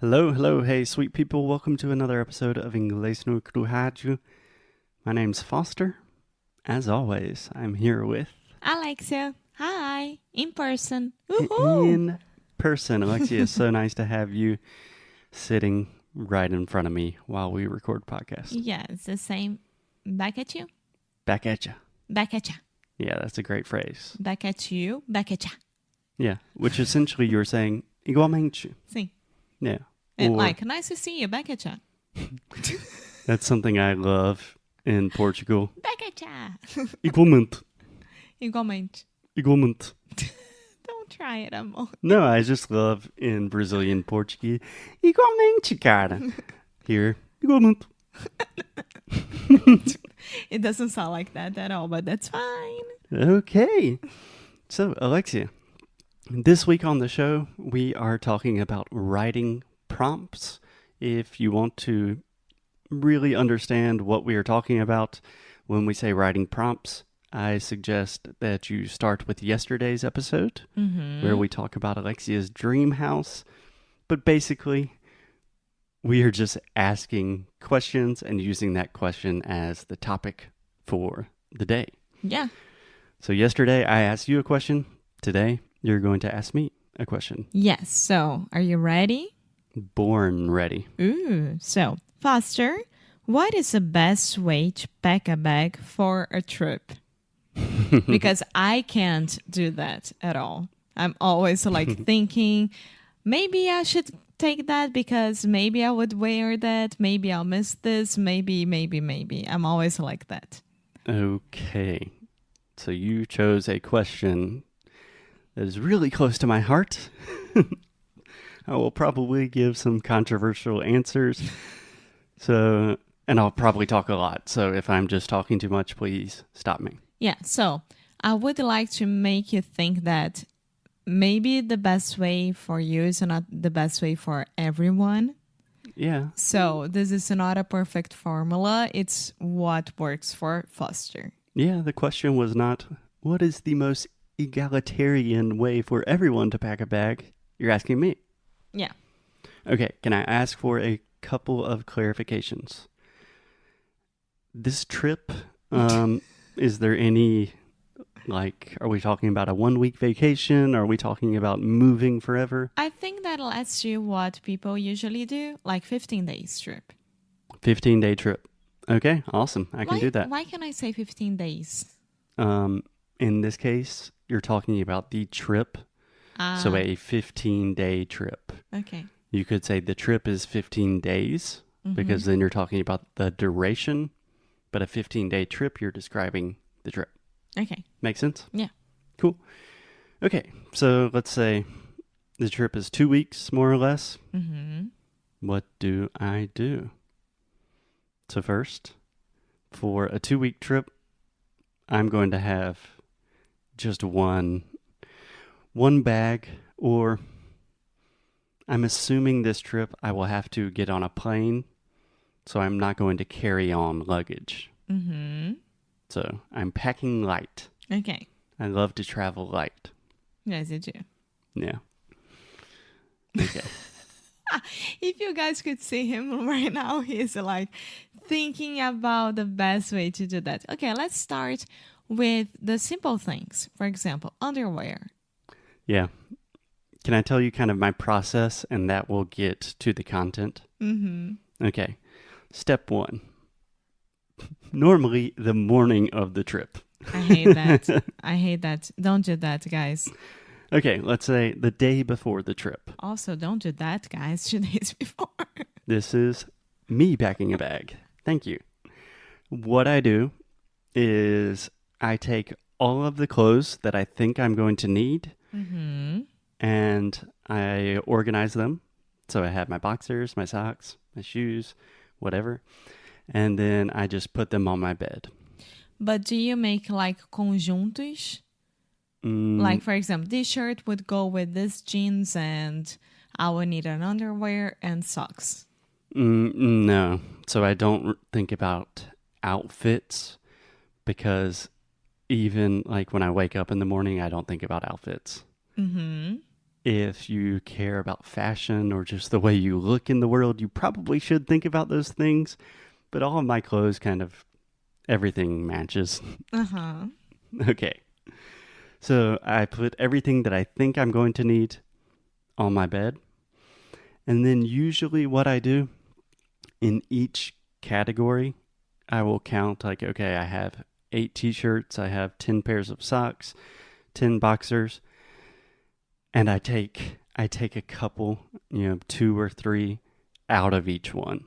Hello, hello, hey, sweet people. Welcome to another episode of Inglês no Rádio. My name's Foster. As always, I'm here with... Alexia, hi, in person. Woohoo! In person. Alexia, it's so nice to have you sitting right in front of me while we record podcast. Yeah, it's the same. Back at you. Back at ya. Back at ya. Yeah, that's a great phrase. Back at you. Back at ya. Yeah, which essentially you're saying, igualmente. Sim. Yeah. And Or- like, nice to see you. Back at ya. That's something I love in Portugal. Back at ya. Igualmente. Igualmente. Igualmente. Don't try it, amor. No, I just love in Brazilian Portuguese. Igualmente, cara. Here, igualmente. It doesn't sound like that at all, but that's fine. Okay. So, Alexia, this week on the show, we are talking about writing prompts. If you want to really understand what we are talking about when we say writing prompts, I suggest that you start with yesterday's episode, where we talk about Alexia's dream house. But basically, we are just asking questions and using that question as the topic for the day. Yeah. So yesterday, I asked you a question. Today, you're going to ask me a question. Yes. So, are you ready? Born ready. Ooh. So, Foster, what is the best way to pack a bag for a trip? Because I can't do that at all. I'm always like thinking, maybe I should take that because maybe I would wear that. Maybe I'll miss this. Maybe. I'm always like that. Okay. So you chose a question that is really close to my heart. I will probably give some controversial answers. And I'll probably talk a lot. So if I'm just talking too much, please stop me. Yeah, so I would like to make you think that maybe the best way for you is not the best way for everyone. Yeah. So this is not a perfect formula. It's what works for Foster. Yeah, the question was not, what is the most egalitarian way for everyone to pack a bag? You're asking me. Yeah. Okay, can I ask for a couple of clarifications? This trip, is there any, are we talking about a 1 week vacation? Are we talking about moving forever? I think that lets you what people usually do, like 15 days trip. 15-day trip. Okay, awesome. I can do that. Why can I say 15 days? In this case, you're talking about the trip. So a 15-day trip. Okay. You could say the trip is 15 days because then you're talking about the duration. But a 15-day trip, you're describing the trip. Okay. Make sense? Yeah. Cool. Okay, so let's say the trip is 2 weeks, more or less. Mm-hmm. What do I do? So first, for a 2-week trip, I'm going to have just one bag, or I'm assuming this trip I will have to get on a plane, so I'm not going to carry on luggage. Mm-hmm. So I'm packing light. Okay. I love to travel light. Yes, you do. Yeah. Okay. If you guys could see him right now, he's like thinking about the best way to do that. Okay, let's start with the simple things. For example, underwear. Yeah. Can I tell you kind of my process, and that will get to the content? Mm-hmm. Okay. Step 1. Normally the morning of the trip. I hate that. I hate that. Don't do that, guys. Okay, let's say the day before the trip. Also, don't do that, guys, 2 days before. This is me packing a bag. Thank you. What I do is I take all of the clothes that I think I'm going to need, and I organize them. So I have my boxers, my socks, my shoes, whatever. And then I just put them on my bed. But do you make like conjuntos? Like, for example, this shirt would go with this jeans and I would need an underwear and socks. No. So I don't think about outfits because even like when I wake up in the morning, I don't think about outfits. if you care about fashion or just the way you look in the world, you probably should think about those things. But all of my clothes everything matches. Uh-huh. Okay. So I put everything that I think I'm going to need on my bed. And then usually what I do in each category, I will count like, okay, I have 8 t-shirts, I have 10 pairs of socks, 10 boxers, and I take a couple, 2 or 3 out of each one.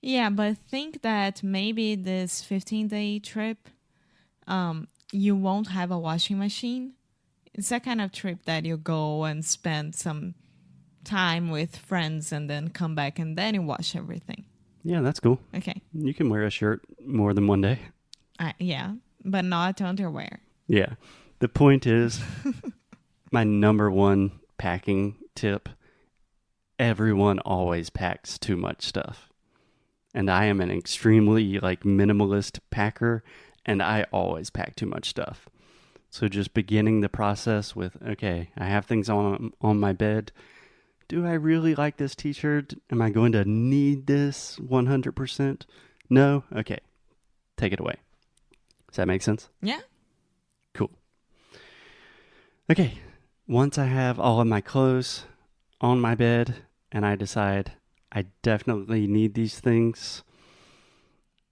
Yeah, but think that maybe this 15-day trip, you won't have a washing machine. It's that kind of trip that you go and spend some time with friends and then come back and then you wash everything. Yeah, that's cool. Okay. You can wear a shirt more than one day. Yeah, but not underwear. Yeah. The point is, my number one packing tip, everyone always packs too much stuff. And I am an extremely minimalist packer, and I always pack too much stuff. So just beginning the process with, okay, I have things on my bed. Do I really like this t-shirt? Am I going to need this 100%? No? Okay. Take it away. Does that make sense? Yeah. Cool. Okay. Once I have all of my clothes on my bed and I decide I definitely need these things,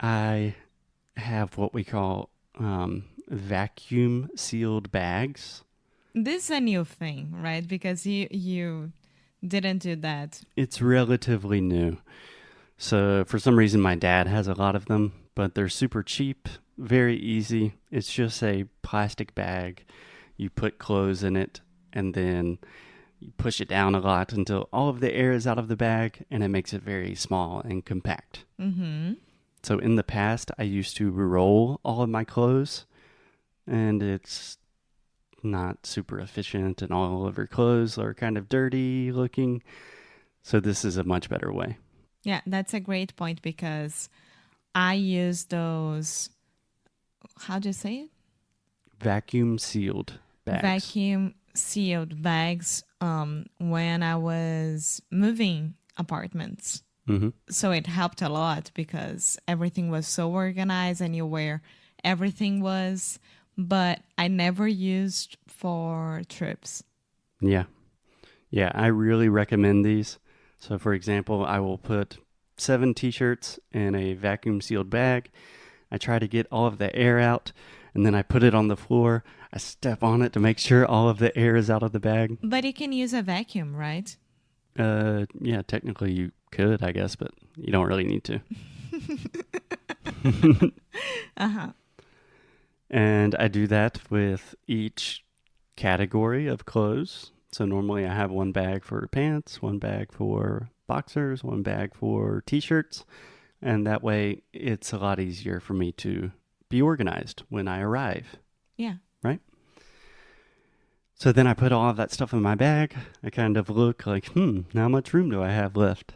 I have what we call vacuum sealed bags. This is a new thing, right? Because you didn't do that. It's relatively new. So for some reason, my dad has a lot of them, but they're super cheap, very easy. It's just a plastic bag. You put clothes in it, and then you push it down a lot until all of the air is out of the bag, and it makes it very small and compact. Mm-hmm. So in the past, I used to roll all of my clothes, and it's not super efficient, and all of your clothes are kind of dirty looking. So this is a much better way. Yeah, that's a great point because I use those, how do you say it? Vacuum sealed bags. Vacuum sealed bags when I was moving apartments. Mm-hmm. So it helped a lot because everything was so organized and you where everything was, but I never used for trips. Yeah. Yeah, I really recommend these. So for example, I will put 7 t-shirts in a vacuum sealed bag. I try to get all of the air out, and then I put it on the floor. I step on it to make sure all of the air is out of the bag. But you can use a vacuum, right? Yeah, technically you could, I guess, but you don't really need to. Uh-huh. And I do that with each category of clothes. So normally I have one bag for pants, one bag for boxers, one bag for t-shirts. And that way it's a lot easier for me to be organized when I arrive. Yeah. Right? So then I put all of that stuff in my bag. I kind of look like, how much room do I have left?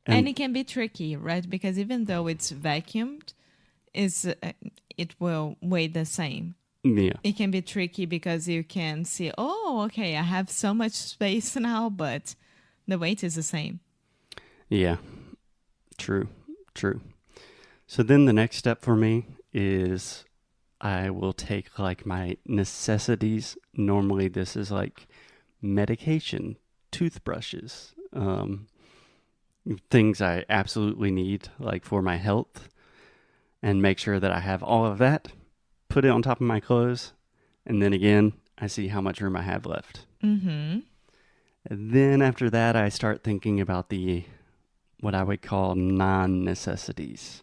And it can be tricky, right? Because even though it's vacuumed, it will weigh the same. Yeah. It can be tricky because you can see, okay, I have so much space now, but the weight is the same. Yeah. True. So then the next step for me is I will take my necessities. Normally this is medication, toothbrushes, things I absolutely need for my health, and make sure that I have all of that, put it on top of my clothes, and then again, I see how much room I have left. Mm-hmm. And then after that, I start thinking about what I would call non-necessities,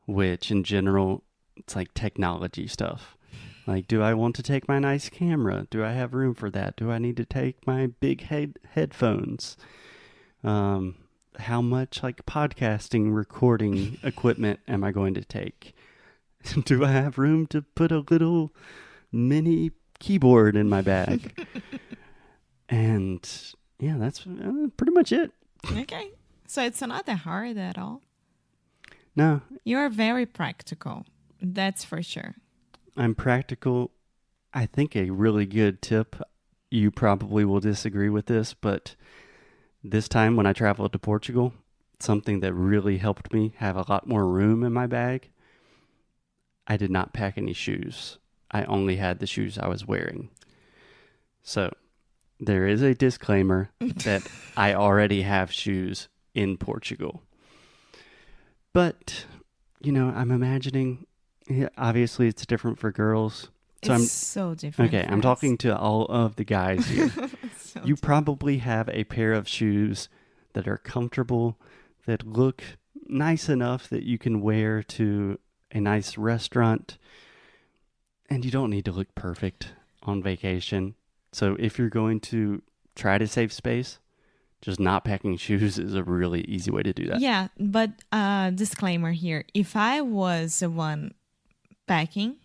which in general, it's technology stuff. Do I want to take my nice camera? Do I have room for that? Do I need to take my big headphones? How much podcasting recording equipment am I going to take? Do I have room to put a little mini keyboard in my bag? And yeah, that's pretty much it. Okay. So it's not that hard at all. No. You're very practical. That's for sure. I'm practical. I think a really good tip you probably will disagree with this, but this time when I traveled to Portugal, something that really helped me have a lot more room in my bag, I did not pack any shoes. I only had the shoes I was wearing. So there is a disclaimer that I already have shoes in Portugal. But, I'm imagining, obviously it's different for girls. So It's so different. Okay, for I'm us. talking to all of the guys here. So You probably have a pair of shoes that are comfortable, that look nice enough that you can wear to a nice restaurant, and you don't need to look perfect on vacation. So if you're going to try to save space, just not packing shoes is a really easy way to do that. Yeah, but disclaimer here. If I was the one packing,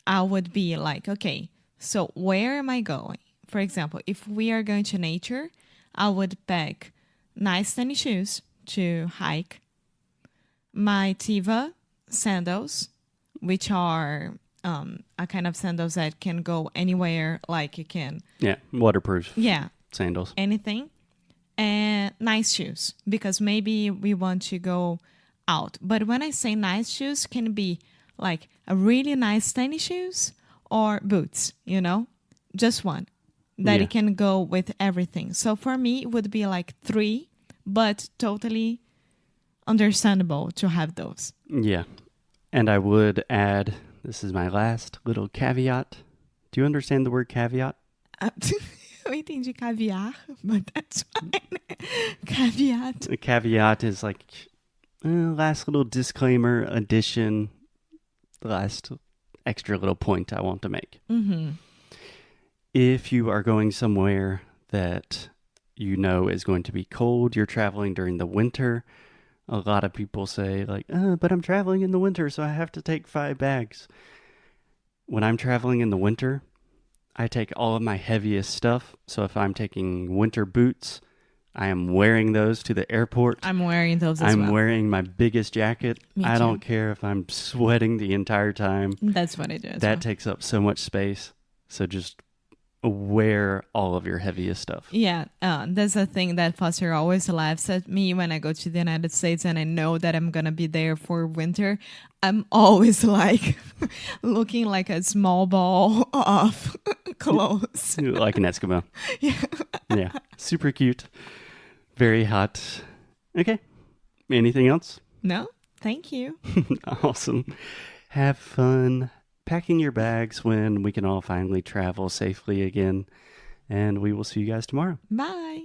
I would be like, okay, so where am I going? For example, if we are going to nature, I would pack nice tennis shoes to hike, my Tiva sandals, which are a kind of sandals that can go anywhere, like you can, Yeah, waterproof yeah, sandals. anything, and nice shoes, because maybe we want to go out. But when I say nice shoes, can be like a really nice tennis shoes or boots, just one that Yeah. it can go with everything. So for me, it would be like 3, but totally understandable to have those. Yeah. And I would add, this is my last little caveat. Do you understand the word caveat? Eu entendi caviar, but that's fine. Caveat. A caveat is like last little disclaimer, addition, the last extra little point I want to make. Mm-hmm. If you are going somewhere that you know is going to be cold, you're traveling during the winter, a lot of people say like, but I'm traveling in the winter, so I have to take 5 bags. When I'm traveling in the winter, I take all of my heaviest stuff. So if I'm taking winter boots, I am wearing those to the airport. I'm wearing those as well. I'm wearing my biggest jacket. Me I too. don't care if I'm sweating the entire time. That's what I do as That well. takes up so much space. So just wear all of your heaviest stuff. Yeah, that's a thing that Foster always laughs at me when I go to the United States and I know that I'm going to be there for winter. I'm always like looking like a small ball of clothes. Like an Eskimo. Yeah. Yeah. Super cute. Very hot. Okay. Anything else? No, thank you. Awesome. Have fun packing your bags when we can all finally travel safely again. And we will see you guys tomorrow. Bye.